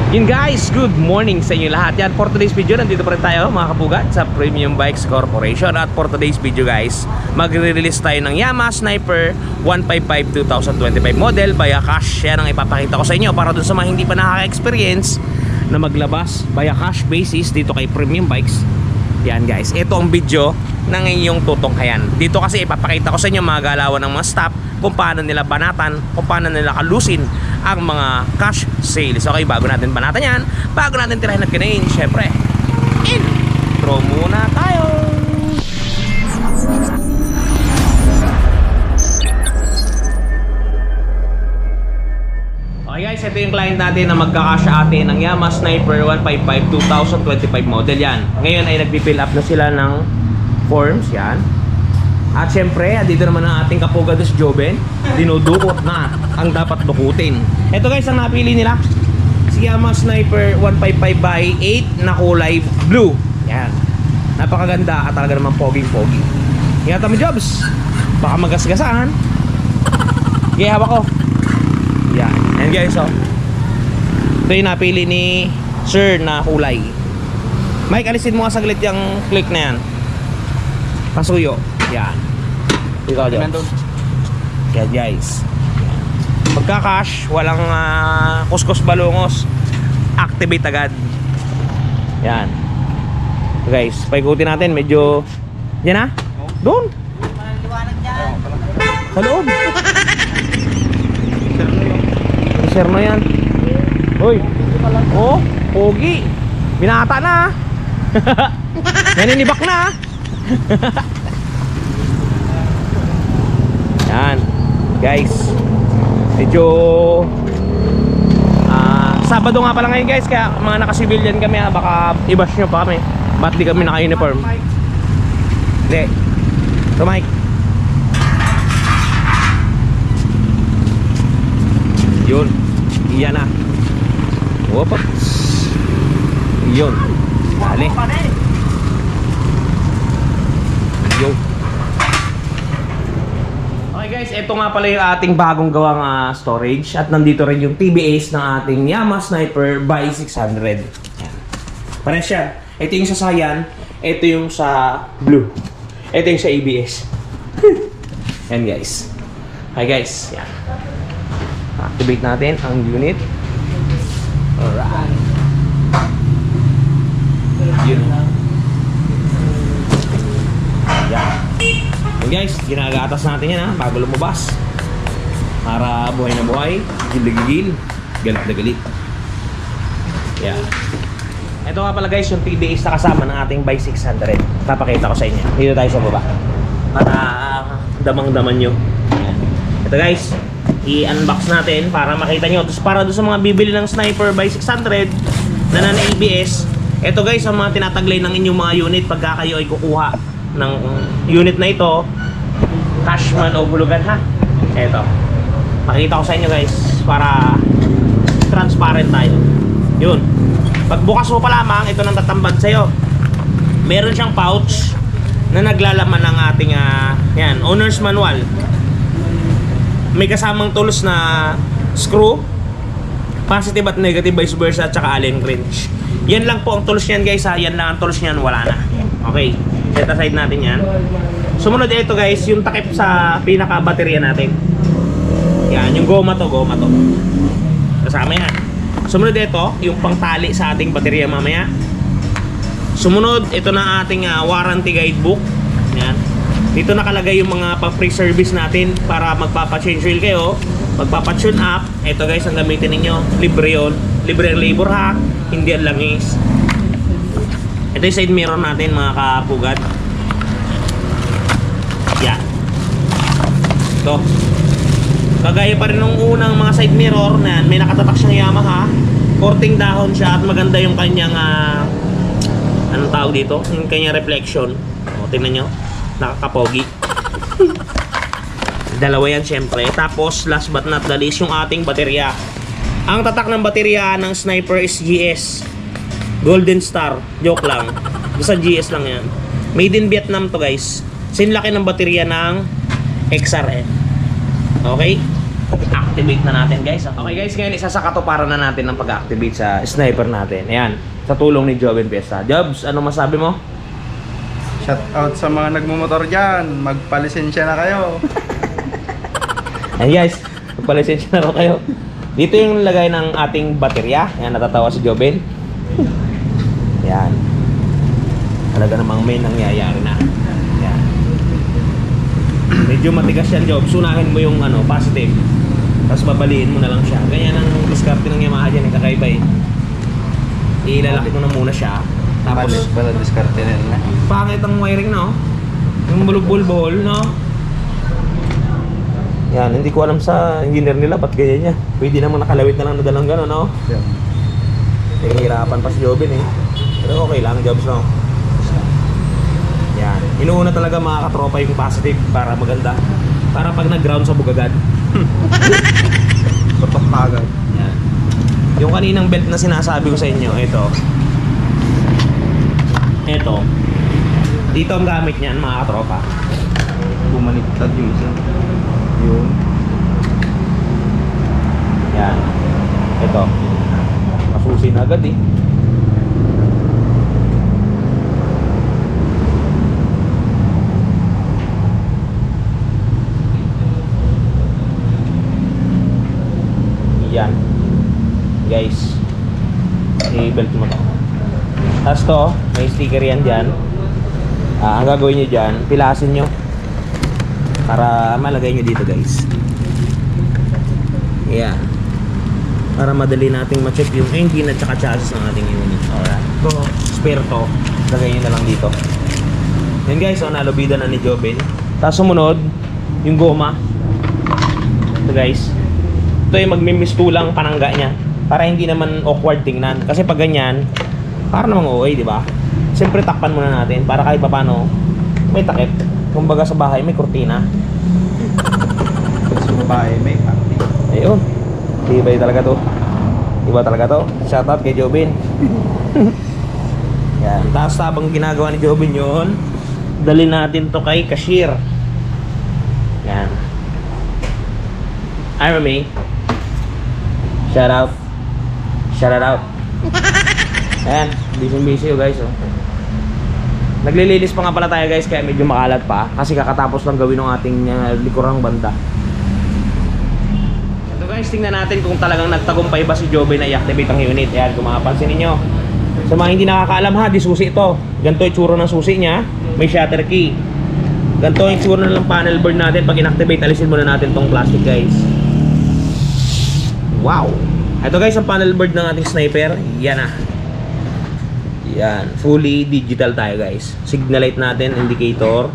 Yun guys, good morning sa inyo lahat. Yan, for today's video, nandito pa rin tayo mga kapugat sa Premium Bikes Corporation. At for today's video guys, magre-release tayo ng Yamaha Sniper 155 2025 model via cash. Yan ang ipapakita ko sa inyo para dun sa mga hindi pa nakaka-experience na maglabas via cash basis dito kay Premium Bikes. Yan guys, ito ang video ng inyong tutunghayan. Dito kasi ipapakita ko sa inyo mga galawan ng mga stop, kung paano nila banatan, kung paano nila kalusin ang mga cash sales. Okay, bago natin banatan yan, bago natin tirahin at kinain, syempre, intro muna tayo. Okay guys, ito yung client natin na magkakash atin ng Yamaha Sniper 155 2025 model yan. Ngayon ay nagpipill up na sila ng forms yan. At syempre, dito naman ang ating kapugados Joven, dinudukot na ang dapat dukutin. Ito guys, ang napili nila, si Yamaha Sniper 155 by 8 na kulay blue. Yan, napakaganda at talaga naman poging-pogi. Ingatan mo Jobs, baka magasgasan. Okay, hawak ko. Yan, yan guys, oh. Ito yung napili ni Sir na kulay. Mike, alisin mo nga saglit yung click na yan. Pasuyo. Yan. Ikaw dyan. Yan guys. Pagka-cash, walang kuskus balungos. Activate agad. Yan. Guys, paikutin natin. Medyo... Yan na? Doon. Sa loob. Serno yan. Uy. Oh, pogi. Binata na. Naninibak na. Yan guys, medyo Sabado nga pala ngayon guys, kaya mga naka-civilian kami baka i-bash nyo pa kami. Ba't di kami naka-uniform? Hindi. Ito Mike. Yun. Iyan na. Whoops. Yun. Dali. Yun. Okay guys, ito nga pala yung ating bagong gawang storage. At nandito rin yung TBS ng ating Yamaha Sniper by 600. Yan. Pares siya. Ito yung sa Saiyan, ito yung sa Blue, ito yung sa ABS. Yan guys. Hi guys. Yan. Activate natin ang unit. Alright. Yun. Yan. And guys, ginagatas natin yan bago lumabas. Para buhay na buhay, gigil-gigil, galit na galit. Yan. Ito nga pala guys, yung TBS na kasama ng ating by 600. Papakita ko sa inyo. Dito tayo sa baba. Para damang-daman nyo. Yan. Ito guys, i-unbox natin para makita nyo. Tapos para doon sa mga bibili ng Sniper by 600 na non-ABS, ito guys, ang mga tinataglay ng inyong mga unit pagka kayo ay kukuha ng unit na ito, cash man o hulugan ha. Ito, makikita ko sa inyo guys para transparent tayo. Yun, pagbukas mo pa lamang, ito nang tatambad sa'yo. Meron siyang pouch na naglalaman ng ating yan, owner's manual. May kasamang tools na screw, positive at negative, vice versa, at saka allen wrench. Yan lang po ang tools niyan guys ha. Yan lang ang tools niyan, wala na. Okay, set aside natin yan. Sumunod ito guys, yung takip sa pinaka baterya natin. Yan, yung goma to. Kasama yan. Sumunod ito, yung pangtali sa ating baterya mamaya. Sumunod, ito na ating warranty guidebook. Yan. Dito nakalagay yung mga pang-free-service natin para magpapa-change oil kayo, magpapa-tune up. Ito guys, ang gamitin ninyo, libre yun. Libre ang labor ha, hindi ang langis. Ito yung side mirror natin mga kapugad. Yan. Ito. Kagaya pa rin ng unang mga side mirror na yan, may nakatatak siyang Yamaha. Korting dahon siya at maganda yung kanyang anong tawag dito? Yung kanyang reflection. O, tingnan nyo. Nakakapogi. Dalawa yan syempre. Tapos last but not the least, yung ating baterya. Ang tatak ng baterya ng Sniper is GS Golden Star. Joke lang. Basta GS lang yan. Made in Vietnam to guys. Sinlaki ng baterya ng XRM. Okay? activate na natin guys. Okay guys, ngayon isa sa katuparan na natin ng pag-activate sa sniper natin. Ayan, sa tulong ni Joven Fiesta. Jobs, ano masabi mo? Shout out sa mga nagmumotor dyan. Magpalisensya na kayo. Ayan guys, magpalisensya na rin kayo. Dito yung lagay ng ating baterya. Ayan, natatawa si Joven. Ayan. Talaga namang may nangyayari na. Ayan. Medyo matigas yan, Jobs. Sunahin mo yung positive. Tapos babaliin mo na lang siya. Ganyan ang diskarte ng Yamaha dyan. Kakaiba eh. Ilalaki ko na muna siya. Tapos, pala diskarte nila. pangit ang wiring, no? Yung bulbul-bol, no? Yan, hindi ko alam sa engineer nila ba't ganyan niya. Pwede namang nakalawit na lang na dalang gano'n, no? Yeah. Hirapan pa si Jobin eh. Pero okay lang, Jobs, no? Yan. Inuuna talaga mga katropa yung positive para maganda. Para pag nag-ground sa bugagad. Tutok na agad. Yan. Yung kaninang belt na sinasabi ko sa inyo, ito. Ito. Dito ang gamit niyan mga katropa. Bumaliktad yung isa. Yun. Yan. Ito. Masusi na agad eh. Yan. Guys. I-belt mo to. Tapos to, may sticker yan dyan. Ang gagawin nyo dyan, pilasin nyo. Para malagay nyo dito guys. Yan. Para madali nating ma-check yung engine at saka chassis ng ating unit. Alright. So, spare to. Lagay nyo na lang dito. Yan guys, so nalubida na ni Joven. Tapos sumunod, yung goma. Ito guys. Ito yung magmimistulang panangga niya. Para hindi naman awkward tingnan. Kasi pag ganyan, para namang okay, di ba? Siyempre takpan muna natin para kahit paano may takip. Kumbaga sa bahay may kurtina. Sa babae may party. Ayun. Iba talaga to. Iba talaga to. Shoutout kay Jobin. Yan. Tapos habang ginagawa ni Jobin yun, dalhin natin to kay cashier. Yan. I'm me. Shout out. Shout out. Ayan. Busy guys. Oh. Naglilinis pa nga pala tayo guys, kaya medyo makalat pa. Kasi kakatapos lang gawin ng ating likurang banda. Ito guys, tingnan natin kung talagang nagtagumpay ba si Joven na i-activate ang unit. Ayan, kung makapansin ninyo. Sa mga hindi nakakaalam ha, di susi ito. Ganito yung tsura ng susi niya. May shutter key. Ganito yung tsura ng panel board natin. Pag in-activate, alisin muna natin tong plastic guys. Wow! Ito guys, ang panel board ng ating sniper. Yan ah. Yan, fully digital tayo guys. Signal light natin, indicator.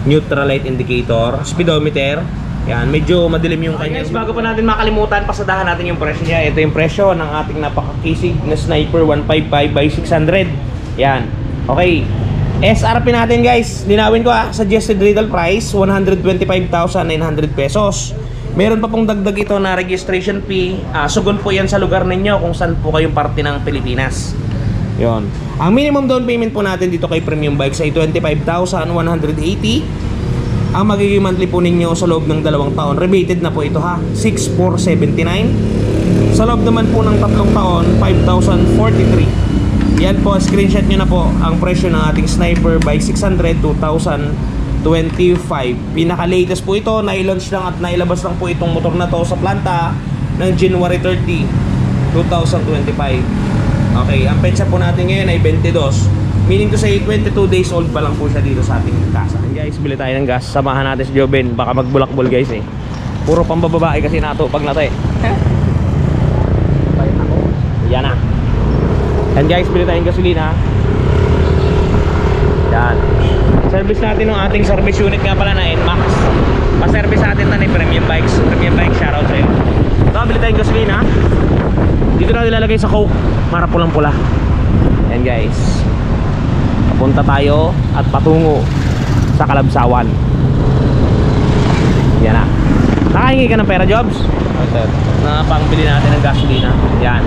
Neutral light indicator, speedometer. Yan, medyo madilim yung kanya. Guys, bago pa natin makalimutan, pasadahan natin yung presyo niya. Ito yung presyo ng ating napakakisig na Sniper 155/600. Yan. Okay. SRP natin guys, linawin ko suggested retail price 125,900 pesos. Meron pa pong dagdag ito na registration fee. Sugon po yan sa lugar ninyo kung saan po kayong parte ng Pilipinas. Yon. Ang minimum down payment po natin dito kay Premium Bikes ay 25,180. Ang magiging monthly po ninyo sa loob ng 2 taon, rebated na po ito ha, 6,479. Sa loob naman po ng 3 taon, 5,043. Yan po, screenshot nyo na po ang presyo ng ating Sniper Bike 600 2025. Pinaka-latest po ito, na-launch lang at nailabas lang po itong motor na to sa planta ng January 30, 2025. Okay, ang petsa po natin ngayon ay 22. Meaning to say, 22 days old pa lang po siya dito sa ating kasa. And guys, bili tayo ng gas. Samahan natin si Joven. Baka magbulakbol guys eh. Puro pambababae kasi natupag na to eh. Yan na. And guys, bili tayong gasolina. Yan. Service natin ng ating service unit nga pala na NMAX. Pa-service natin na ni Premium Bikes. Premium Bikes, shoutout sa'yo. Ito, bili tayong gasolina. Dito na nilalagay sa Coke para pulang-pula. Yan guys. Papunta tayo at patungo sa Kalabsawan. Yan na. Nakahingi ka ng pera, Jobs? Okay. Na pangbili natin ng gasolina. Yan.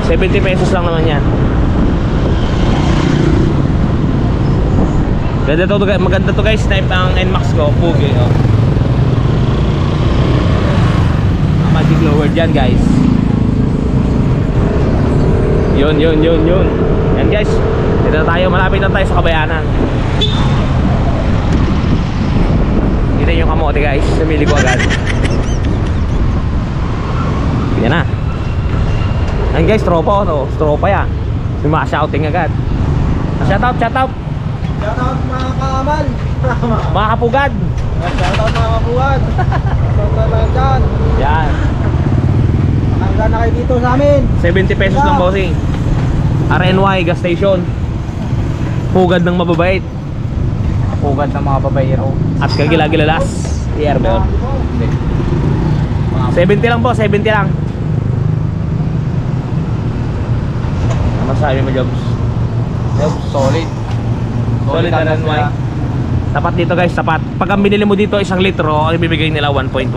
70 pesos lang naman yan. Maganda to guys, type ang NMAX ko, Pugi oh. magic lower dyan guys. Yun. Yan guys, dito na tayo, malapit na tayo sa Kabayanan. Kita yung kamote guys, namili ko agad. Yan na. Yan guys, tropa no, tropa yan. Shouting agad. Shoutout. Shoutout mga kaamal. Mga kapugad. Shoutout mga kapugad. Shoutout mga dyan. Yan. Hanggang na kayo dito sa amin. 70 pesos lang bossing. RNY gas station. Pugad ng mababait. Pugad ng mga babayero. At kagilagilalas. Ierbe. 70 lang po, 70 lang. Ano sabi mo, Jobs? Solid. Solid RNY. Tapat dito guys, tapat. Pag ang binili mo dito 1 litro, ang ibibigay nila 1.1.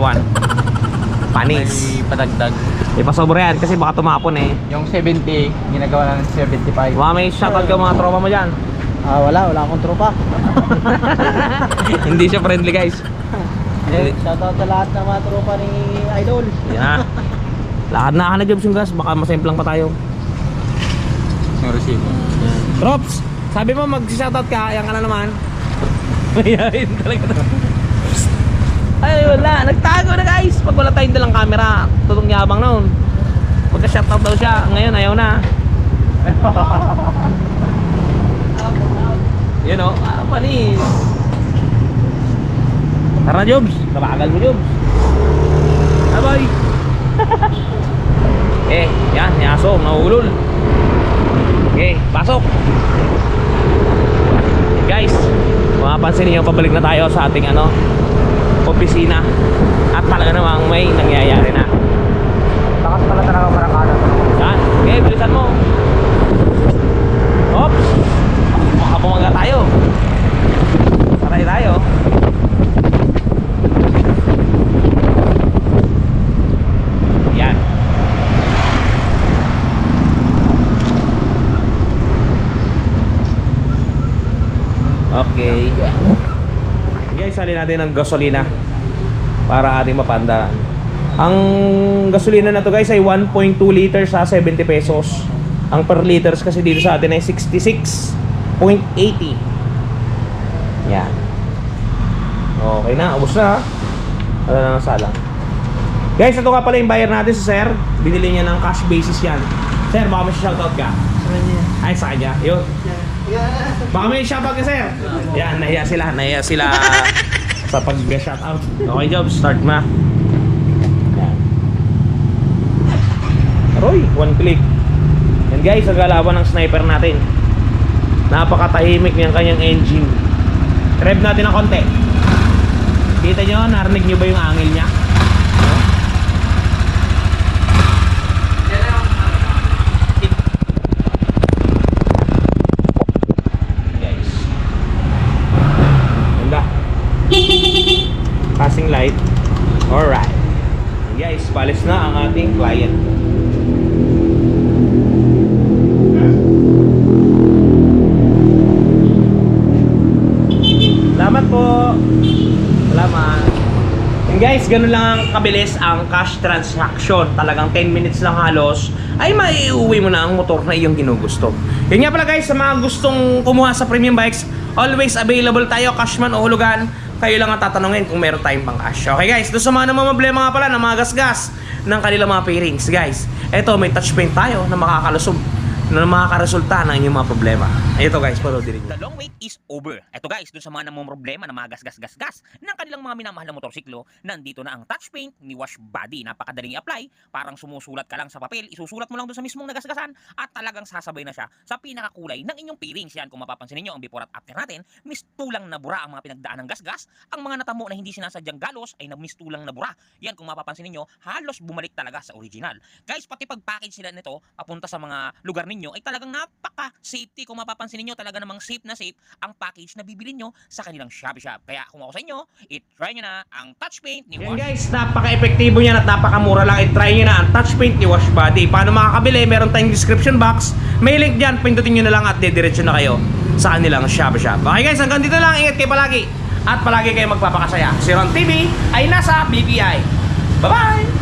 Panis. Padagdag. Di pa sobra yan kasi baka tumapon eh. Yung 70, ginagawa na ng 75. Mga may shoutout ka mga tropa mo dyan. Wala akong tropa. Hindi siya friendly guys. Shoutout sa lahat ng mga tropa ni Idol. Yan. Lakad na ka na Jobs yung gas, baka masemplang pa tayo. Yung resibo. Drops, sabi mo mag-shoutout ka, ayan ka na naman. Mayayin talaga na. Ay wala, nagtago na guys. Pag wala tayong dalang camera, tutong yabang noon. Magka-shoutout daw siya, ngayon ayaw na. Yun o, panis. Tara Jobs, kabagal mo Jobs. Bye-bye. Yan, yaso, nahulol. Pasok. Guys, mapapansin niyo pabalik na tayo sa ating opisina. At talaga namang may nangyayari na. Takas pala talaga Maracana. Yan, bilisan mo. Oops. Makabumaga tayo. Saray tayo. Yan. Okay. Guys, salin natin ng gasolina para ating mapandaan. Ang gasolina na to guys ay 1.2 liters sa 70 pesos. Ang per liters kasi dito sa atin ay 66.80. Yan. Okay na, ubos na. Wala na ng salang. Guys, ito nga pala yung buyer natin si Sir. Binili niya ng cash basis yan. Sir, baka may shoutout ka? Ay, sa kanya. Yun. Baka may shoutout ka, Sir? Yan, nahiya sila sa pag-shoutout. Okay, Jobs, start na. Yan. Roy, one click. Yan guys, ang galawan ng sniper natin. Napakatahimik niyang kanyang engine. Rev natin ng konti. Kita nyo, narinig nyo ba yung angil niya? Guys. Ganda. Passing light. Alright. Guys, palis na ang ating client. Salamat po. Salamat. And guys, ganun lang ang kabilis ang cash transaction. Talagang 10 minutes lang halos ay maiuwi mo na ang motor na iyong ginugusto. Yun nga pala guys, sa mga gustong kumuha sa premium bikes, always available tayo, cash man o hulugan. Kayo lang ang tatanungin kung meron tayong pang cash. Okay guys, doon sa mga namamblema nga pala ng mga gasgas ng kanilang mga pairings. Guys, eto may touch paint tayo na makakalusog, na makakaresulta ng inyong mga problema. Ito guys, paroodin niyo. The long wait is over. Ito guys, dun sa mga namumroblema na mga gas-gas-gas-gas ng kanilang mga minamahal na motorsiklo, nandito na ang touch paint ni Wash Body. Napakadaling i-apply, parang sumusulat ka lang sa papel, isusulat mo lang dun sa mismong nagasgasan at talagang sasabay na siya sa pinakakulay ng inyong pairings. Yan, kung mapapansin niyo ang before at after natin, mistulang na bura ang mga pinagdaan ng gasgas. Ang mga natamo na hindi sinasadyang galos ay mistulang na bura. Yan, kung mapapansin niyo, halos bumalik talaga sa original. Guys, pati pag-package sila nito papunta sa mga lugar ninyo ay talagang napaka-safety. Kung mapapansin niyo, talaga namang safe na safe ang package na bibili nyo sa kanilang Shopee Shop. Kaya kung ako sa inyo, i-try nyo na ang touch paint ni Yan Wash. guys, napaka-epektibo niyan at napakamura lang. I-try nyo na ang touch paint ni Wash Body. Paano makakabili? Meron tayong description box. May link dyan. Pindutin nyo na lang at dediretso na kayo sa kanilang Shopee Shop. Okay guys, hanggang dito lang. Ingat kayo palagi. At palagi kayo magpapakasaya. Si Ron TV ay nasa BPI. Bye-bye!